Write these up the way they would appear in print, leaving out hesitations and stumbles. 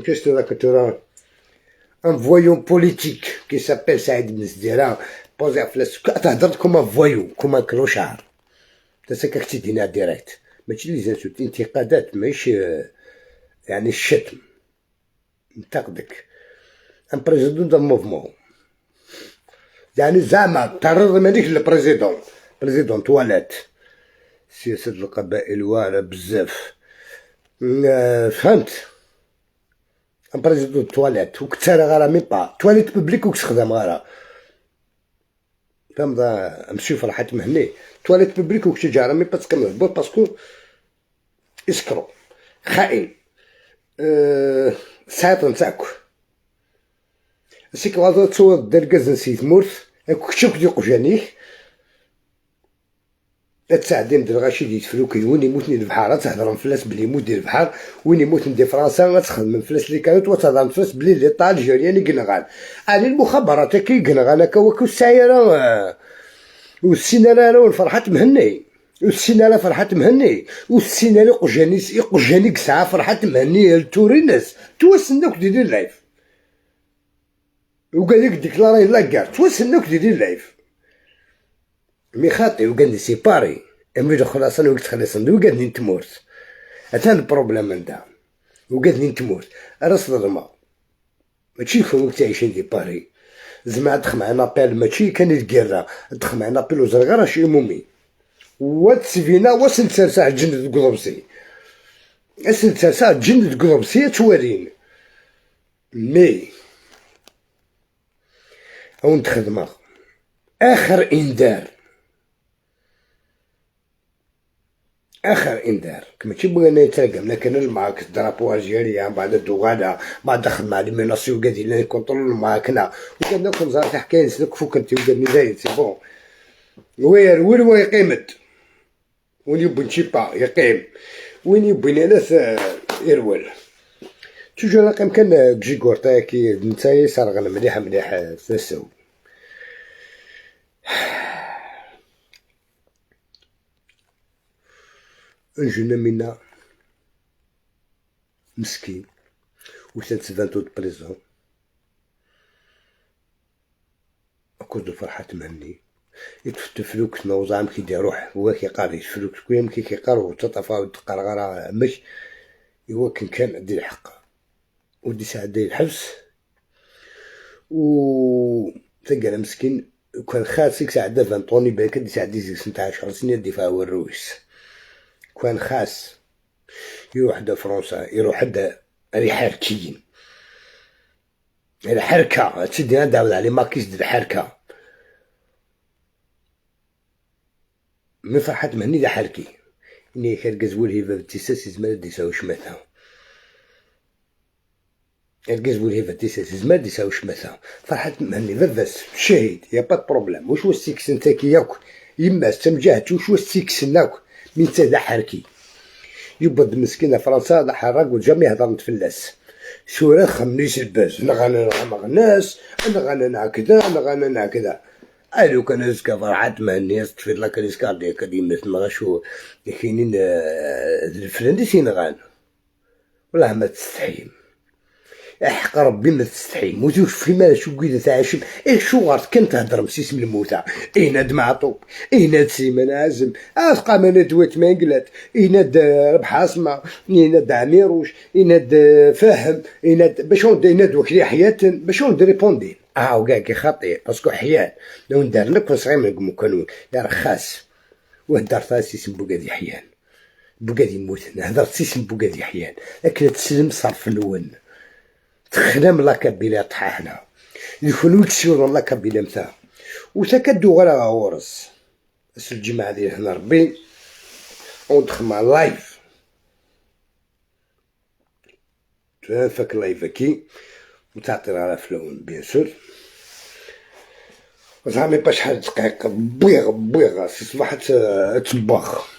qu'est-ce que tu as un voyou politique qui s'appelle Saïd Ben Zdira posé à flasque تهضر كوما فويو كوما كلوشار تسكك تدينا ديريكت ماشي لي زانسوت انتقادات ماشي يعني الشتم ننتقدك ان بريزيدون دو موفمون يعني زعما تعرض مانيش للبريزيدون بريزيدون تواليت سياسة القبائل واعرة بزاف فهمت ان بريزيدون تواليت وكتسالى غارة مي با تواليت بوبليك وكتخدم غارة فهمت مسيو فرحات مهني تواليت بوبليك وكتجارة مي با تكمل بور باسكو اسكرو خائن سايط نتاعكو سيك غادي تصور دركاز نسيت مورث كشوك دي قجانيك تساعدين در غاشي دي تفلوكي وين يموت ندير البحر تهضر فلاس بلي يموت ديال البحر وين يموت ندير فرنسا غتخدم فلاس اللي كانت وتهضر فلاس بلي لي طال جيرياني كنغان على المخابرات كي كنغان هكا وكو السايره والسينارا والفرحات مهني والسينارا فرحات مهني والسينارا قجاني كساعه فرحات مهني التورينس توسناك دير لايف وقال لك ديكلاري لاكار توسناك دير لايف مي خاطي وقال لي سيباري امي دو خلاص انا وقت خلاص وقال لي نتمورت هذا البروبليم نتاع وقال لي نتمورت راس الرما ماشي فوق تعيشين دي باري زعما دخل معنا بال ماشي كان الكيرا دخل معنا بال وزرغا شي مومي واتسفينا وسنت ساعه جند قلبسي اسنت ساعه جند قلبسي توارين مي او نتخدم اخر انذار كما تيبغي انا يترقم لكن معاك درابو الجيريا بعد الدوغادا بعد دخل مع الميناسيو قادي لنا يكونترول الماكنه وكان لكم زعما حكايه نسلك فوق انت وقال زايد سي بون وين يقيمد وين يبغي نشيبا يقيم وين يبغي ناس يرول توجو لاقي كان جيكورتا كي نتايا صار مليح تنساو un منا مسكين وسنت 20 de prison أكوز دو فرحة مهني يتفلوك نوزعم كي دي روح هو كيقاري يتفلوك شكون كيقاري وتطفى وتقرغرة مش هو كان دي الحق ودي ساعة دي الحبس و تلقى مسكين وكان خاصك ساعة دا فانطوني بالك دي ساعة دي 16 سنة دفاع والرويس كان خاص يروح دا فرنسا يروح دا ريحاركيين الحركة تسدي انا داود علي ماكيس ديال الحركة من فرحات مهني دا حركي اني كان قزول هيفا بتيساس زمان دي ساو شماثا القزول هيفا بتيساس زمان دي ساو شماثا فرحات مهني فبس شهيد يا با بروبليم واش هو السيكسن تاكي ياك يما استمجاهت واش هو السيكسن ناك من تا حركي يبض مسكينة فرنسا دا حراك وجامي هضر نتفلس سورة خمنيش الباز نغناس نغنى كذا نغنى كذا الو كان زكا فرحات مع الناس تفيد لك الاسكارديا كديما تما شو كاينين الفرندسين غان والله ما تستحيم احق ربي ما تستحيم وتوش في مال شو قيدة تعاشم شو غارت كنت تهدر مسيسم الموتى ناد معطوب ناد سيمان عازم افقى من دوات مانقلات ناد ربح اسمع ناد عميروش ناد فاهم ناد باش ناد وكلي حياة باش ريبوندي وكاع كي خطير باسكو حيان لو ندار لك صغير من قانون يا رخاص وهدر سيسم بوكادي حيان بوكادي موت هدرت سيسم بوكادي حيان لكن تسلم صرف الون تخدم لا كابيلا طحاحنا يكونو تسيرو لا كابيلا متاع وتكدو غير غورس اس الجماعة ديال هنا ربي وندخل مع لايف فاك لايف كي وتعطي على فلون بيان سور زعما با شحال دقائق بويغ تصبح تباخ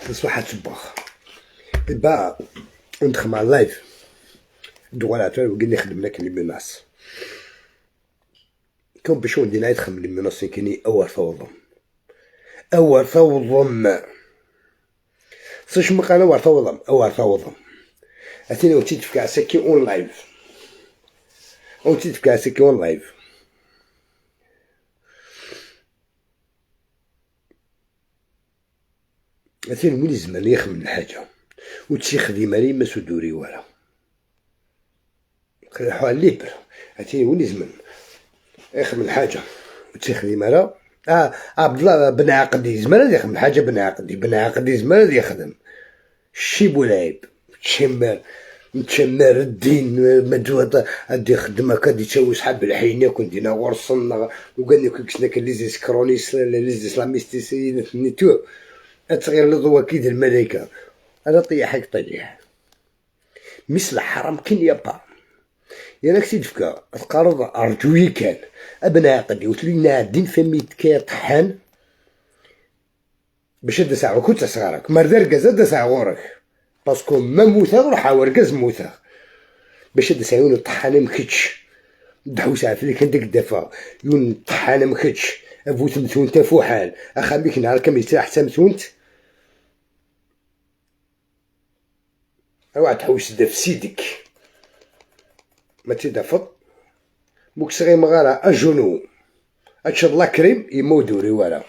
تصبح تباخ با ندخل مع اللايف دوغالاتور وقال لي خدم لك لي ميناس كون باش ندير نخدم لي ميناس كاينين اول فوضم ساش مقانا وارثوضم أتينا وتيتفكا ساكي اون لايف وتيتفكا ساكي اون لايف أتينا وين الزمان يخمم الحاجة وتشيخدي مالي ما سدوري ورا خليحو على الليبر أتينا وين الزمان يخمم الحاجة وتشيخدي مالا عبد الله بن عقدي زمان يخدم حاجة بن عقدي زمان يخدم شي بولايب متشمر الدين مدوة غادي يخدم هكا غادي تساوي صحاب الحينة كون دينا ورصنا وقالنا كنا كان لي زيسكرونيس لي زيسلاميست نيتو أتغير لضوا كيد الملايكة هذا طيحك طيح مثل حرام كين يابا يا راك تيدفكا تقارض أرجوي كان أبناء قدي وتلينا الدين فميت كي طحان باش هدا ساعة كنت صغارك مردار كازا دا ساعة غورك باسكو ما موتا روح وركاز موتا باش هدا ساعة يون الطحانة مكتش دحو ساعة فلي كان داك الدفا يون الطحانة مكتش أبوت مثونت فوحال أخاميك نهار كامل يتلاح حتى مثونت اوعى تحوس دا في سيدك ما تدفض بوك صغير مغارة أجنو أتشر الله كريم يمودوري ورا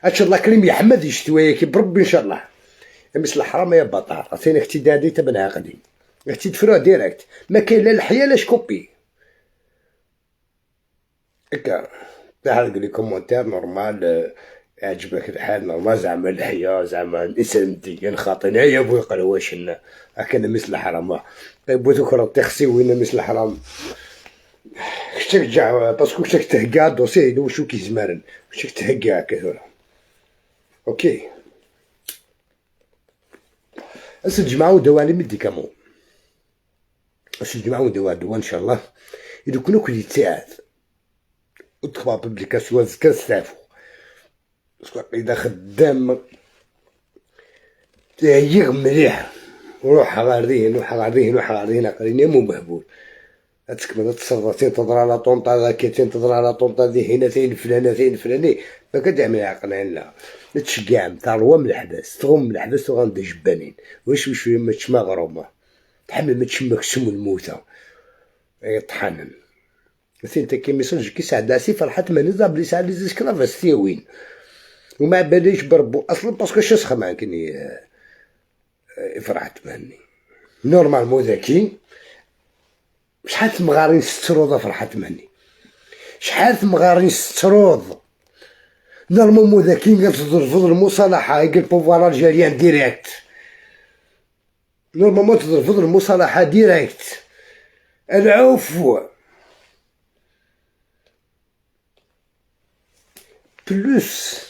أتشر الله كريم يحمد يشتويك بربي إن شاء الله مثل الحرام يا بطار عطينا اختدادي تبن عقدي اختي تفرو ديريكت ما كاين لا الحياة لا شكوبي هكا تحرق لي كومونتير نورمال يعجبك الحال نورمال زعما الحياة زعما الإنسان مديان خاطينا يا بوي قال واش هكذا مثل الحرام بغيتو كرا تخسي وين مثل الحرام كشتك جا باسكو كشتك تهكا دوسي وشو كيزمارن كشتك تهكا هكا اوكي أسد جماعة دوالي ميديكامون أسد جماعة دوا إن شاء الله إذا كنا كل يتساعد وتخبى ببليكاسيون كنستعفو باسكو إذا خدام تهيغ مليح وروح غاردين قريني مو مهبول تكمل تصرفتين تضرى على طونطا ذاكيتين تضرى على طونطا ذي هنتين فلاني ما كتعمل عقلين لا تشقعم تروى من الحباس تغم من الحباس وغندا جبانين واش ما تشما غرومه تحمل ما تشمك سم الموتى يطحنن مثلا انت كي ميساج كي سعد عسي فرحت ما نزاب لي سعد لي زكرا فاستيوين وما باليش بربو اصلا باسكو شسخه معاك كني فرحت مهني نورمالمون ذاكي شحال مغارين ستروضه فرحت مهني شحال مغارين ستروض نورمالمون ذاكي قال ترفض المصالحه يقول بوفوار الجيريان ديريكت نورمالمون ترفض المصالحه ديريكت العفو بلوس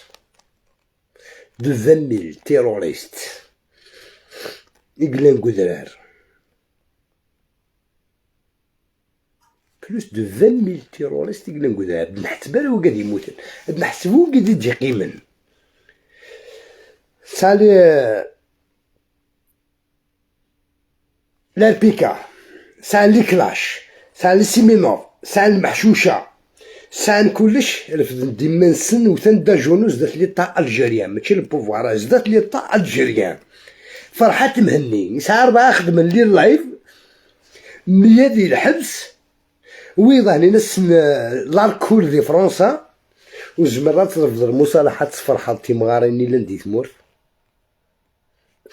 دو 20,000 تيروريست يقلان قدرار بلوس دو 20,000 تيروريست يقلان قدرار نحتبالو قاد يموتن نحسبو قاد يجي قيمن سالي البيكا سال لي كلاش سال السيمينور سال المحشوشه سان كلش رفض ديما نسن وثان دا جونوس زدت لي طا الجيريان ماشي البوفوار زدت لي طا الجيريان فرحت مهني نسعى 4 خدم لي اللايف 100 ديال الحبس ويضاني نسن لاركول دي فرنسا وزمرات ترفض المصالحات فرحتي مغاريني لندي تمور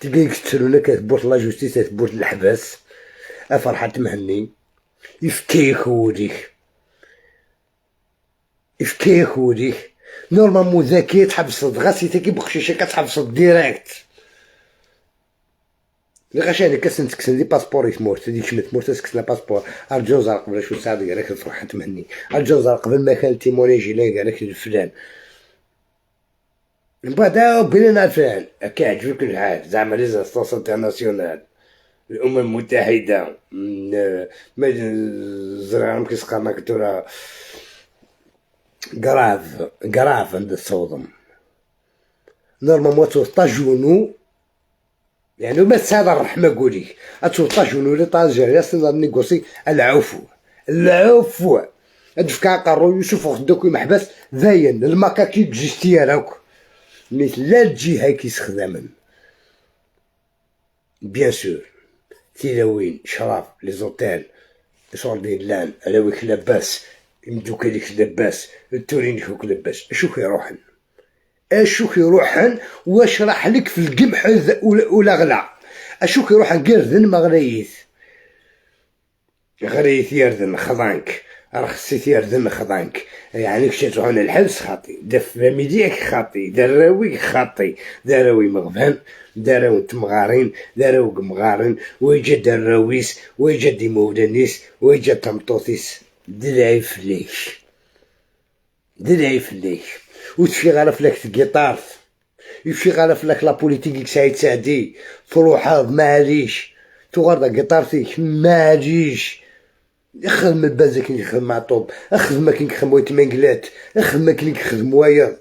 تلقى يكتلونا كتبوط لا جوستيس تبوط الحباس فرحت مهني يفكيك وديك يفكيك وديك نورمالمون ذاكي تحبسط غاسيتي كي بخشيشه كتحبسط ديريكت لغاش كاسن تكسن لي باسبور يتموت هاديك شمت تموت تكسن باسبور الجوزر قبل شو ساعه قالك فرحت مهني الجوزر قبل ما كان تيمونيجي لا قالك الفلان من بعد بيننا فلان كيعجبك الحال زعما لي زانستونس انترناسيونال الامم المتحده ما زرعهم كيسقرنا كتورا قراف عند الصودم نورمالمون تاجونو يعني ما تساعد الرحمه قولي تاجونو لي طاجيريا سنضر نيغوسي العفو هاد قارو يوسف خدوك محبس زاين المكاكي جيستيالك مثل لا الجهه كيستخدمن بيان سور تيلاوين شراف لي زوتيل شغل ديال لان على ويك لاباس يمدوك هذيك لاباس التورين فوق لاباس اشوف يروحن اشوف يروحن واش راح لك في القمح ولا غلا اشوف يروحن قردن ما غريث غريث يردن خضانك رخصيت يردن خضانك يعني كش تروحون الحبس خاطي دف ميديك خاطي دراوي خاطي دراوي مغفن دراوي تمغارين دراوي مغارن ويجا دراويس ويجا ديمودانيس ويجا تمطوطيس دلعي فليش دلعي فليش وتفي غرف لك الجيتار يفي غرف لك لا بوليتيك سعيد سعدي تروح معليش تغرد جيتارتيك معليش اخدم البازا كي نخدم مع طوب اخدم ما كي نخدم ويتمنقلات اخدم ما كي نخدم وايض